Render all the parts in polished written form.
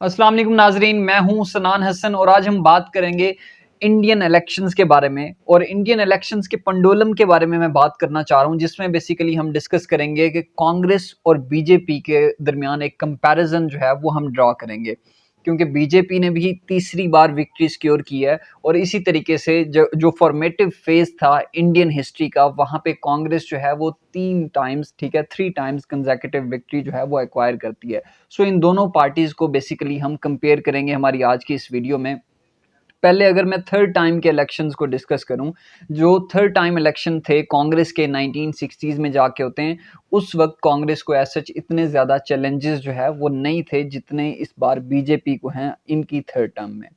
अस्सलाम वालेकुम नाजरीन, मैं हूं सनान हसन और आज हम बात करेंगे इंडियन इलेक्शंस के बारे में। और इंडियन इलेक्शंस के पंडोलम के बारे में मैं बात करना चाह रहा हूं, जिसमें बेसिकली हम डिस्कस करेंगे कि कांग्रेस और बीजेपी के दरमियान एक कंपैरिजन जो है वो हम ड्रॉ करेंगे, क्योंकि बीजेपी ने भी तीसरी बार विक्ट्री सिक्योर की है। और इसी तरीके से जो फॉर्मेटिव फेज था इंडियन हिस्ट्री का, वहां पे कांग्रेस जो है वो 3 टाइम्स, ठीक है, 3 टाइम्स कंसेक्यूटिव विक्ट्री जो है वो एक्वायर करती है। सो इन दोनों पार्टीज को बेसिकली हम कंपेयर करेंगे हमारी आज की इस वीडियो में। पहले अगर मैं थर्ड टाइम के इलेक्शंस को डिस्कस करूं, जो थर्ड टाइम इलेक्शन थे कांग्रेस के 1960s में जाके होते हैं, उस वक्त कांग्रेस को एज सच इतने ज़्यादा चैलेंजेस जो है वो नहीं थे जितने इस बार बीजेपी को हैं इनकी थर्ड टर्म में।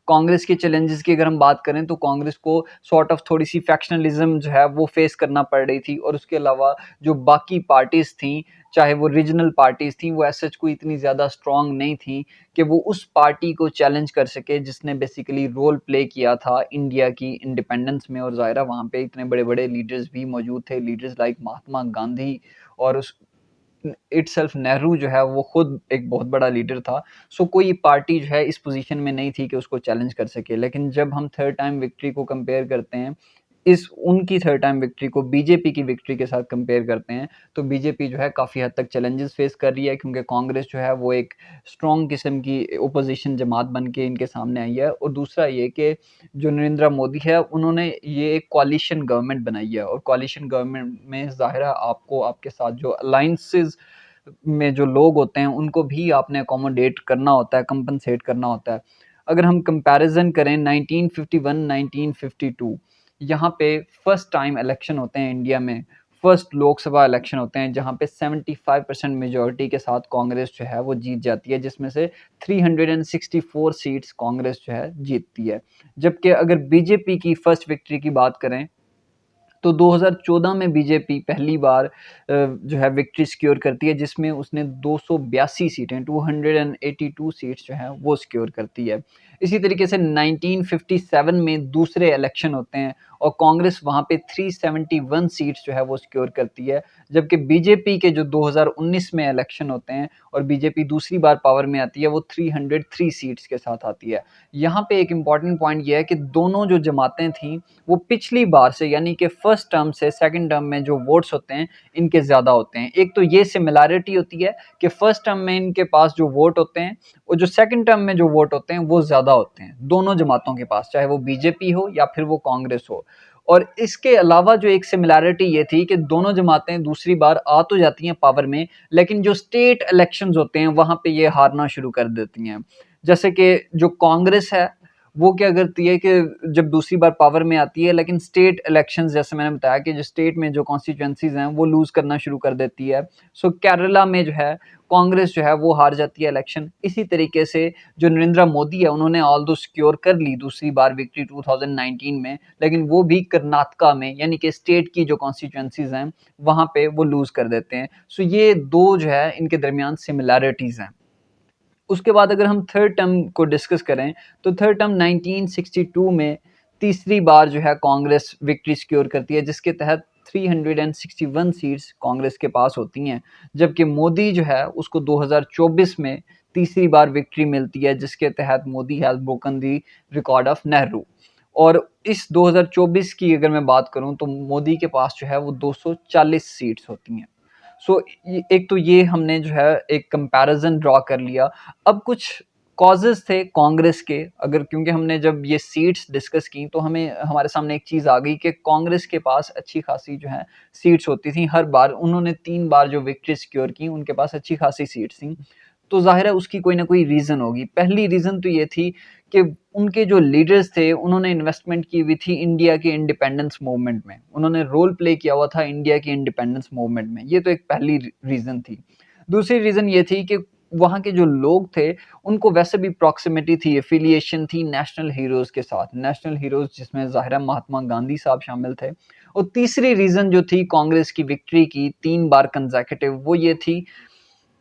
कांग्रेस के चैलेंजेस की अगर हम बात करें तो कांग्रेस को सॉर्ट ऑफ थोड़ी सी फैक्शनलिज्म जो है वो फेस करना पड़ रही थी, और उसके अलावा जो बाकी पार्टीज थी, चाहे वो रीजनल पार्टीज थी, वो एज सच कोई इतनी ज़्यादा स्ट्रांग नहीं थी कि वो उस पार्टी को चैलेंज कर सके जिसने बेसिकली रोल प्ले किया था इंडिया की इंडिपेंडेंस में। और ज़ाहिर वहाँ पे इतने बड़े बड़े लीडर्स भी मौजूद थे, लीडर्स लाइक महात्मा गांधी, और उस इटसेल्फ नेहरू जो है वो खुद एक बहुत बड़ा लीडर था। सो कोई पार्टी जो है इस पोजीशन में नहीं थी कि उसको चैलेंज कर सके। लेकिन जब हम थर्ड टाइम विक्ट्री को कंपेयर करते हैं, इस उनकी थर्ड टाइम विक्ट्री को बीजेपी की विक्ट्री के साथ कंपेयर करते हैं, तो बीजेपी जो है काफ़ी हद तक चैलेंजेस फेस कर रही है, क्योंकि कांग्रेस जो है वो एक स्ट्रॉन्ग किस्म की ओपोजिशन जमात बन के इनके सामने आई है। और दूसरा ये कि जो नरेंद्र मोदी है उन्होंने ये एक कॉलिशन गवर्नमेंट बनाई है, और कॉलिशन गवर्नमेंट में ज़ाहिर है आपको आपके साथ जो अलाइंसेस में जो लोग होते हैं उनको भी आपने अकोमोडेट करना होता है, कंपनसेट करना होता है। अगर हम कंपैरिजन करें 1951 1952, यहाँ पे फर्स्ट टाइम इलेक्शन होते हैं इंडिया में, फर्स्ट लोकसभा इलेक्शन होते हैं जहाँ पे 75% मेजोरिटी के साथ कांग्रेस जो है वो जीत जाती है, जिसमें से 364 सीट्स कांग्रेस जो है जीतती है। जबकि अगर बीजेपी की फर्स्ट विक्ट्री की बात करें तो 2014 में बीजेपी पहली बार जो है विक्ट्री सिक्योर करती है, जिसमें उसने 282 सीटें, 282 सीट्स जो हैं वो सिक्योर करती है। इसी तरीके से 1957 में दूसरे इलेक्शन होते हैं और कांग्रेस वहाँ पे 371 सीट्स जो है वो सिक्योर करती है। जबकि बीजेपी के जो 2019 में इलेक्शन होते हैं और बीजेपी दूसरी बार पावर में आती है, वो 303 सीट्स के साथ आती है। यहाँ पे एक इम्पॉर्टेंट पॉइंट ये है कि दोनों जो जमातें थीं वो पिछली बार से, यानी कि फर्स्ट टर्म से सेकंड टर्म में जो वोट्स होते हैं इनके ज़्यादा होते हैं। एक तो ये सिमिलैरिटी होती है कि फर्स्ट टर्म में इनके पास जो वोट होते हैं और जो सेकंड टर्म में जो वोट होते हैं वो ज़्यादा होते हैं दोनों जमातों के पास, चाहे वो बीजेपी हो या फिर वो कांग्रेस हो। और इसके अलावा जो एक सिमिलैरिटी ये थी कि दोनों जमातें दूसरी बार आ तो जाती हैं पावर में, लेकिन जो स्टेट इलेक्शंस होते हैं वहाँ पे ये हारना शुरू कर देती हैं। जैसे कि जो कांग्रेस है वो क्या करती है कि जब दूसरी बार पावर में आती है, लेकिन स्टेट इलेक्शंस, जैसे मैंने बताया कि जो स्टेट में जो कॉन्स्टिट्यूएंसीज हैं वो लूज करना शुरू कर देती है। सो केरला में जो है कांग्रेस जो है वो हार जाती है इलेक्शन। इसी तरीके से जो नरेंद्र मोदी है उन्होंने ऑल दो सिक्योर कर ली दूसरी बार विक्ट्री 2019 में, लेकिन वो भी कर्नाटका में, यानी कि स्टेट की जो कॉन्स्टिट्यूएंसीज हैं वहां पे वो लूज कर देते हैं। सो ये दो जो है इनके दरमियान सिमिलैरिटीज हैं। उसके बाद अगर हम थर्ड टर्म को डिस्कस करें तो थर्ड टर्म 1962 में तीसरी बार जो है कांग्रेस विक्ट्री सिक्योर करती है, जिसके तहत 361 सीट्स कांग्रेस के पास होती हैं। जबकि मोदी जो है उसको 2024 में तीसरी बार विक्ट्री मिलती है, जिसके तहत Modi has broken the record of Nehru. और इस 2024 की अगर मैं बात करूं तो मोदी के पास जो है वो 240 सीट्स होती हैं। सो एक तो ये हमने जो है एक कंपैरिजन ड्रॉ कर लिया। अब कुछ कॉजेज थे कांग्रेस के, अगर क्योंकि हमने जब ये सीट्स डिस्कस की तो हमें हमारे सामने एक चीज़ आ गई कि कांग्रेस के पास अच्छी खासी जो है सीट्स होती थी। हर बार उन्होंने 3 बार जो विक्ट्री सिक्योर की उनके पास अच्छी खासी सीट्स थी। तो ज़ाहिर है उसकी कोई ना कोई रीज़न होगी। पहली रीज़न तो ये थी कि उनके जो लीडर्स थे उन्होंने इन्वेस्टमेंट की हुई थी इंडिया के इंडिपेंडेंस मूवमेंट में, उन्होंने रोल प्ले किया हुआ था इंडिया की इंडिपेंडेंस मूवमेंट में। ये तो एक पहली रीज़न थी। दूसरी रीज़न ये थी कि वहाँ के जो लोग थे उनको वैसे भी प्रॉक्सिमिटी थी, एफिलिएशन थी नेशनल हीरोज़ के साथ, नेशनल हीरोज़ जिसमें ज़ाहिर महात्मा गांधी साहब शामिल थे। और तीसरी रीज़न जो थी कांग्रेस की विक्ट्री की 3 बार कंसेक्यूटिव, वो ये थी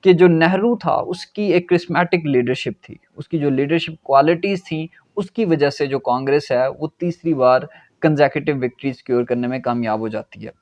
कि जो नेहरू था उसकी एक क्रिस्मेटिक लीडरशिप थी, उसकी जो लीडरशिप क्वालिटीज़ थी उसकी वजह से जो कांग्रेस है वो तीसरी बार कंसेक्यूटिव विक्ट्री सिक्योर करने में कामयाब हो जाती है।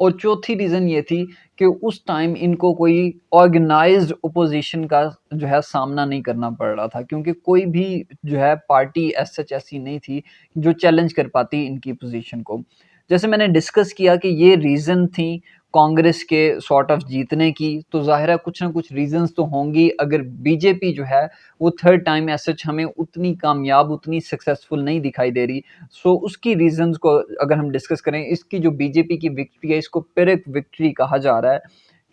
और चौथी रीज़न ये थी कि उस टाइम इनको कोई ऑर्गेनाइज्ड ओपोज़िशन का जो है सामना नहीं करना पड़ रहा था, क्योंकि कोई भी जो है पार्टी एज़ सच ऐसी नहीं थी जो चैलेंज कर पाती इनकी पोज़ीशन को। जैसे मैंने डिस्कस किया कि ये रीज़न थी कांग्रेस के सॉर्ट ऑफ जीतने की, तो ज़ाहिर है कुछ ना कुछ रीज़न्स तो होंगी अगर बीजेपी जो है वो थर्ड टाइम एज़ सच हमें उतनी कामयाब, उतनी सक्सेसफुल नहीं दिखाई दे रही। सो उसकी रीज़न्स को अगर हम डिस्कस करें, इसकी जो बीजेपी की विक्ट्री है इसको पिरिक विक्ट्री कहा जा रहा है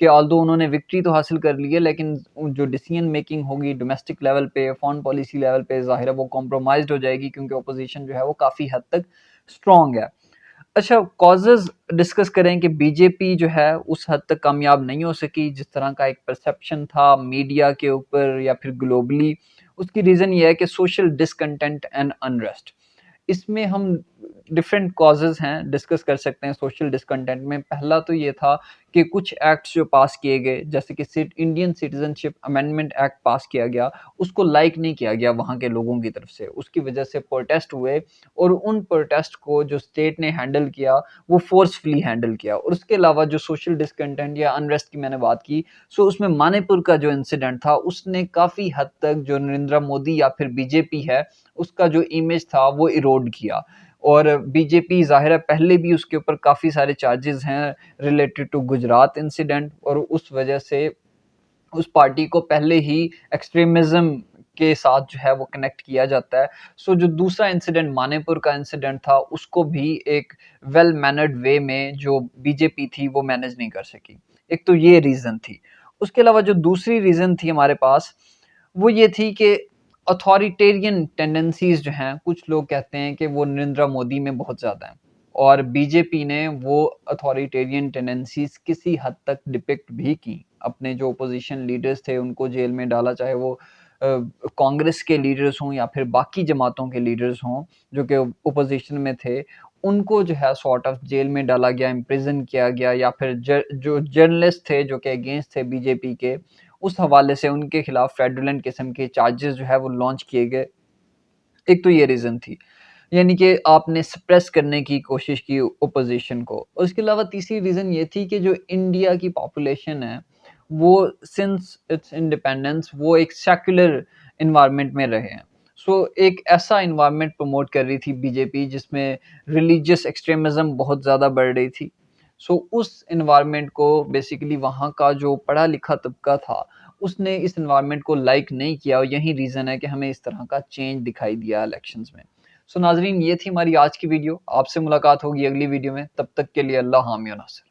कि ऑल्दो उन्होंने विक्ट्री तो हासिल कर ली है, लेकिन जो डिसीजन मेकिंग होगी डोमेस्टिक लेवल पे, फॉरेन पॉलिसी लेवल पे, ज़ाहिर है वो कॉम्प्रोमाइज़्ड हो जाएगी, क्योंकि अपोजिशन जो है वो काफ़ी हद तक स्ट्रॉन्ग है। अच्छा, कॉजेज़ डिस्कस करें कि बीजेपी जो है उस हद तक कामयाब नहीं हो सकी जिस तरह का एक परसेप्शन था मीडिया के ऊपर या फिर ग्लोबली। उसकी रीज़न ये है कि सोशल डिसकंटेंट एंड अनरेस्ट। इसमें हम डिफरेंट कॉजेज़ हैं, डिस्कस कर सकते हैं सोशल डिसकंटेंट में। पहला तो ये था कि कुछ एक्ट्स जो पास किए गए, जैसे कि इंडियन सिटीजनशिप अमेंडमेंट एक्ट पास किया गया, उसको लाइक नहीं किया गया वहाँ के लोगों की तरफ से। उसकी वजह से प्रोटेस्ट हुए और उन प्रोटेस्ट को जो स्टेट ने हैंडल किया वो फोर्सफुली हैंडल किया। और उसके अलावा जो सोशल डिसकंटेंट या अनरेस्ट की मैंने बात की, सो उसमें मणिपुर का जो इंसिडेंट था उसने काफ़ी हद तक जो नरेंद्र मोदी या फिर बीजेपी है उसका जो इमेज था वो इरोड किया। और बीजेपी ज़ाहिर है पहले भी उसके ऊपर काफ़ी सारे चार्जेस हैं रिलेटेड टू गुजरात इंसिडेंट, और उस वजह से उस पार्टी को पहले ही एक्सट्रीमिज्म के साथ जो है वो कनेक्ट किया जाता है। सो जो दूसरा इंसिडेंट मणिपुर का इंसिडेंट था उसको भी एक वेल मैनर्ड वे में जो बीजेपी थी वो मैनेज नहीं कर सकी। एक तो ये रीज़न थी। उसके अलावा जो दूसरी रीज़न थी हमारे पास वो ये थी कि अथॉरिटेरियन टेंडेंसीज जो हैं, कुछ लोग कहते हैं कि वो नरेंद्र मोदी में बहुत ज़्यादा हैं, और बीजेपी ने वो अथॉरिटेरियन टेंडेंसीज किसी हद तक डिपिक्ट भी की। अपने जो अपोजिशन लीडर्स थे उनको जेल में डाला, चाहे वो कांग्रेस के लीडर्स हों या फिर बाकी जमातों के लीडर्स हों जो कि अपोजिशन में थे, उनको जो है सॉर्ट ऑफ जेल में डाला गया, इम्प्रिजन किया गया, या फिर जो जर्नलिस्ट थे जो कि अगेंस्ट थे बीजेपी के, उस हवाले से उनके खिलाफ फ्रैडुलेंट किस्म के चार्जेस जो है वो लॉन्च किए गए। एक तो ये रीज़न थी, यानी कि आपने सप्रेस करने की कोशिश की ओपोज़िशन को। और उसके अलावा तीसरी रीज़न ये थी कि जो इंडिया की पॉपुलेशन है, वो सिंस इट्स इंडिपेंडेंस वो एक सेक्युलर एनवायरनमेंट में रहे हैं। सो एक ऐसा एनवायरनमेंट प्रमोट कर रही थी बीजेपी जिसमें रिलीजियस एक्सट्रीमिज़्म बहुत ज़्यादा बढ़ रही थी। सो उस एनवायरनमेंट को बेसिकली वहाँ का जो पढ़ा लिखा तबका था, उसने इस एनवायरनमेंट को लाइक नहीं किया, और यही रीज़न है कि हमें इस तरह का चेंज दिखाई दिया इलेक्शंस में। सो नाज़रीन, ये थी हमारी आज की वीडियो। आपसे मुलाकात होगी अगली वीडियो में, तब तक के लिए अल्लाह हामी व नासिर।